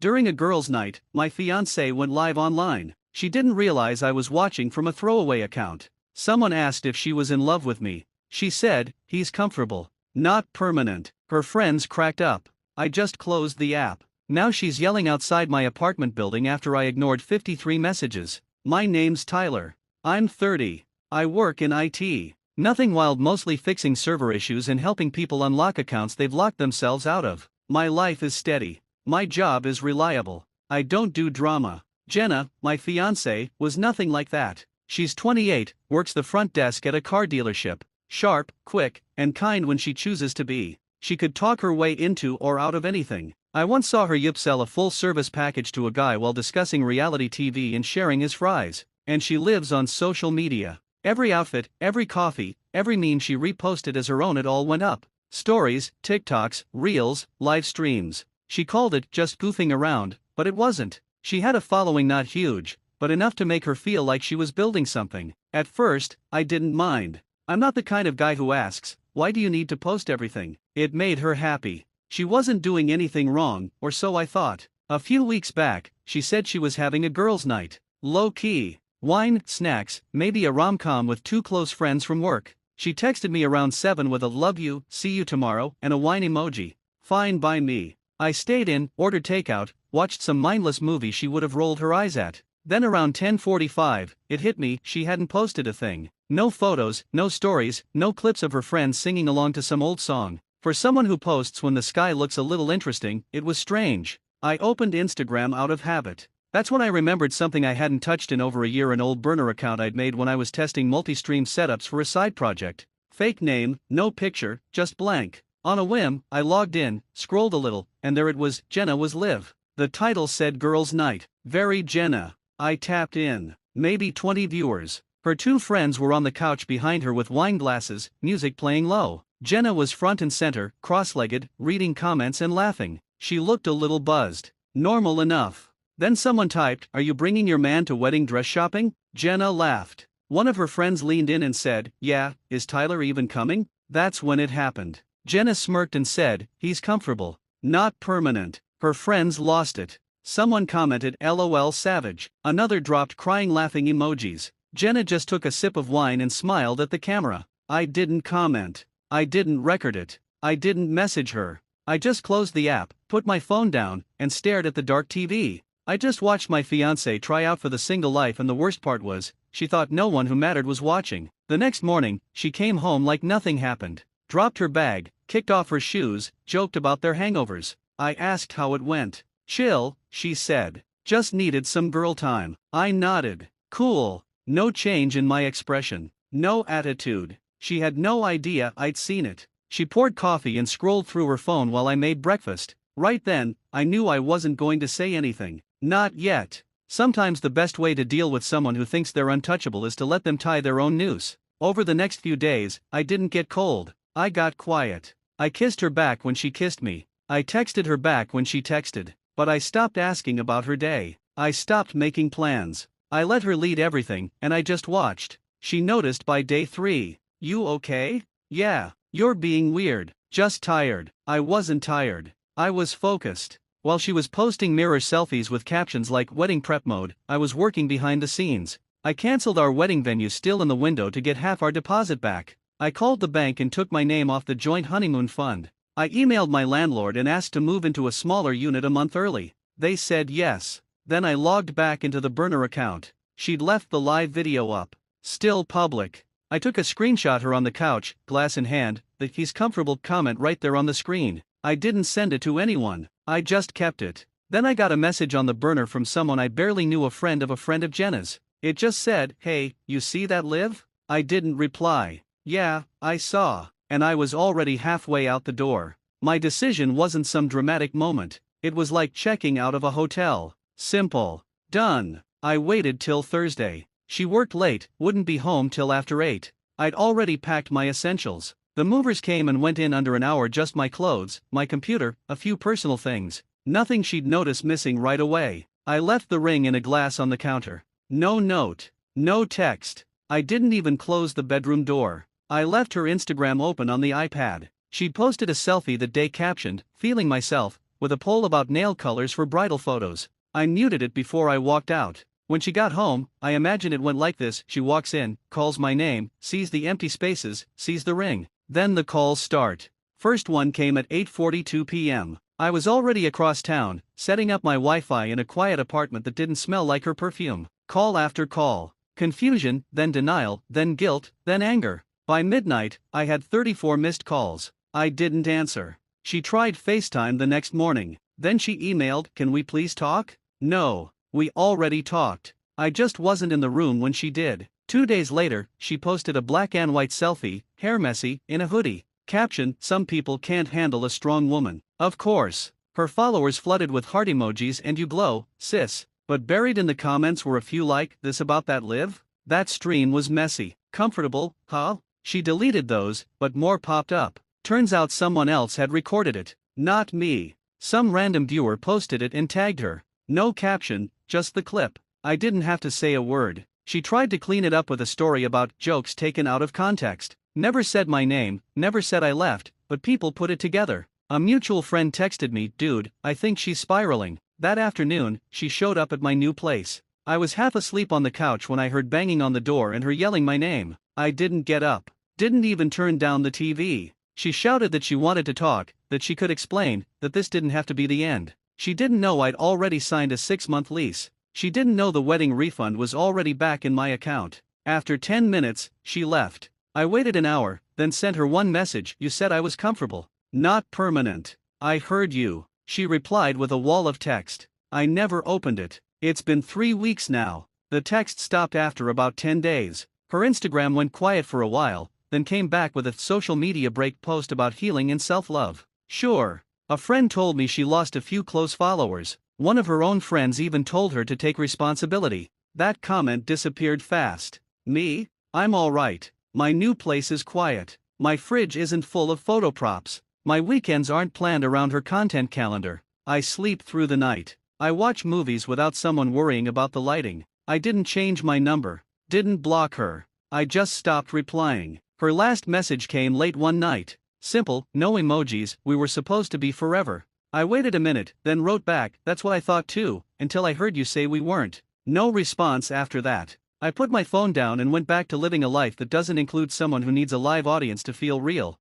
During a girls' night, my fiancée went live online. She didn't realize I was watching from a throwaway account. Someone asked if she was in love with me. She said, "He's comfortable, not permanent." Her friends cracked up. I just closed the app. Now she's yelling outside my apartment building after I ignored 53 messages. My name's Tyler. I'm 30. I work in IT. Nothing wild, mostly fixing server issues and helping people unlock accounts they've locked themselves out of. My life is steady. My job is reliable. I don't do drama. Jenna, my fiancée, was nothing like that. She's 28, works the front desk at a car dealership. Sharp, quick, and kind when she chooses to be. She could talk her way into or out of anything. I once saw her sell a full-service package to a guy while discussing reality TV and sharing his fries. And she lives on social media. Every outfit, every coffee, every meme she reposted as her own, it all went up. Stories, TikToks, Reels, live streams. She called it just goofing around, but it wasn't. She had a following, not huge, but enough to make her feel like she was building something. At first, I didn't mind. I'm not the kind of guy who asks, "Why do you need to post everything?" It made her happy. She wasn't doing anything wrong, or so I thought. A few weeks back, she said she was having a girls' night. Low-key. Wine, snacks, maybe a rom-com with 2 close friends from work. She texted me around 7 with a "love you, see you tomorrow," and a wine emoji. Fine by me. I stayed in, ordered takeout, watched some mindless movie she would have rolled her eyes at. Then around 10:45, it hit me, she hadn't posted a thing. No photos, no stories, no clips of her friends singing along to some old song. For someone who posts when the sky looks a little interesting, it was strange. I opened Instagram out of habit. That's when I remembered something I hadn't touched in over a year, an old burner account I'd made when I was testing multi-stream setups for a side project. Fake name, no picture, just blank. On a whim, I logged in, scrolled a little, and there it was, Jenna was live. The title said Girls' Night. Very Jenna. I tapped in. Maybe 20 viewers. Her 2 friends were on the couch behind her with wine glasses, music playing low. Jenna was front and center, cross-legged, reading comments and laughing. She looked a little buzzed. Normal enough. Then someone typed, "Are you bringing your man to wedding dress shopping?" Jenna laughed. One of her friends leaned in and said, "Yeah, is Tyler even coming?" That's when it happened. Jenna smirked and said, "He's comfortable, not permanent." Her friends lost it. Someone commented, "LOL savage." Another dropped crying laughing emojis. Jenna just took a sip of wine and smiled at the camera. I didn't comment. I didn't record it. I didn't message her. I just closed the app, put my phone down, and stared at the dark TV. I just watched my fiancée try out for the single life, and the worst part was, she thought no one who mattered was watching. The next morning, she came home like nothing happened. Dropped her bag, kicked off her shoes, joked about their hangovers. I asked how it went. "Chill," she said. "Just needed some girl time." I nodded. Cool. No change in my expression. No attitude. She had no idea I'd seen it. She poured coffee and scrolled through her phone while I made breakfast. Right then, I knew I wasn't going to say anything. Not yet. Sometimes the best way to deal with someone who thinks they're untouchable is to let them tie their own noose. Over the next few days, I didn't get cold. I got quiet. I kissed her back when she kissed me. I texted her back when she texted. But I stopped asking about her day. I stopped making plans. I let her lead everything, and I just watched. She noticed by day 3. "You okay?" "Yeah, you're being weird." "Just tired." I wasn't tired. I was focused. While she was posting mirror selfies with captions like "wedding prep mode," I was working behind the scenes. I canceled our wedding venue still in the window to get half our deposit back. I called the bank and took my name off the joint honeymoon fund. I emailed my landlord and asked to move into a smaller unit a month early. They said yes. Then I logged back into the burner account. She'd left the live video up. Still public. I took a screenshot her on the couch, glass in hand, the "he's comfortable" comment right there on the screen. I didn't send it to anyone. I just kept it. Then I got a message on the burner from someone I barely knew, a friend of Jenna's. It just said, "Hey, you see that live?" I didn't reply. Yeah, I saw. And I was already halfway out the door. My decision wasn't some dramatic moment. It was like checking out of a hotel. Simple. Done. I waited till Thursday. She worked late, wouldn't be home till after 8. I'd already packed my essentials. The movers came and went in under an hour, just my clothes, my computer, a few personal things. Nothing she'd notice missing right away. I left the ring in a glass on the counter. No note. No text. I didn't even close the bedroom door. I left her Instagram open on the iPad. She'd posted a selfie that day captioned, "Feeling myself," with a poll about nail colors for bridal photos. I muted it before I walked out. When she got home, I imagine it went like this: she walks in, calls my name, sees the empty spaces, sees the ring. Then the calls start. First one came at 8:42 p.m. I was already across town, setting up my Wi-Fi in a quiet apartment that didn't smell like her perfume. Call after call. Confusion, then denial, then guilt, then anger. By midnight, I had 34 missed calls. I didn't answer. She tried FaceTime the next morning. Then she emailed, "Can we please talk?" No, we already talked. I just wasn't in the room when she did. 2 days later, she posted a black and white selfie, hair messy, in a hoodie. Caption: "Some people can't handle a strong woman." Of course. Her followers flooded with heart emojis and "you glow, sis." But buried in the comments were a few like, "This about that live?" That stream was messy. Comfortable, huh? She deleted those, but more popped up. Turns out someone else had recorded it. Not me. Some random viewer posted it and tagged her. No caption, just the clip. I didn't have to say a word. She tried to clean it up with a story about jokes taken out of context. Never said my name, never said I left, but people put it together. A mutual friend texted me, "Dude, I think she's spiraling." That afternoon, she showed up at my new place. I was half asleep on the couch when I heard banging on the door and her yelling my name. I didn't get up. Didn't even turn down the TV. She shouted that she wanted to talk, that she could explain, that this didn't have to be the end. She didn't know I'd already signed a 6-month lease. She didn't know the wedding refund was already back in my account. After 10 minutes, she left. I waited an hour, then sent her one message: "You said I was comfortable. Not permanent." "I heard you." She replied with a wall of text. I never opened it. It's been 3 weeks now. The text stopped after about 10 days. Her Instagram went quiet for a while, then came back with a social media break post about healing and self-love. Sure. A friend told me she lost a few close followers. One of her own friends even told her to take responsibility. That comment disappeared fast. Me? I'm alright. My new place is quiet. My fridge isn't full of photo props. My weekends aren't planned around her content calendar. I sleep through the night. I watch movies without someone worrying about the lighting. I didn't change my number. Didn't block her. I just stopped replying. Her last message came late one night. Simple, no emojis, "We were supposed to be forever." I waited a minute, then wrote back, "That's what I thought too, until I heard you say we weren't." No response after that. I put my phone down and went back to living a life that doesn't include someone who needs a live audience to feel real.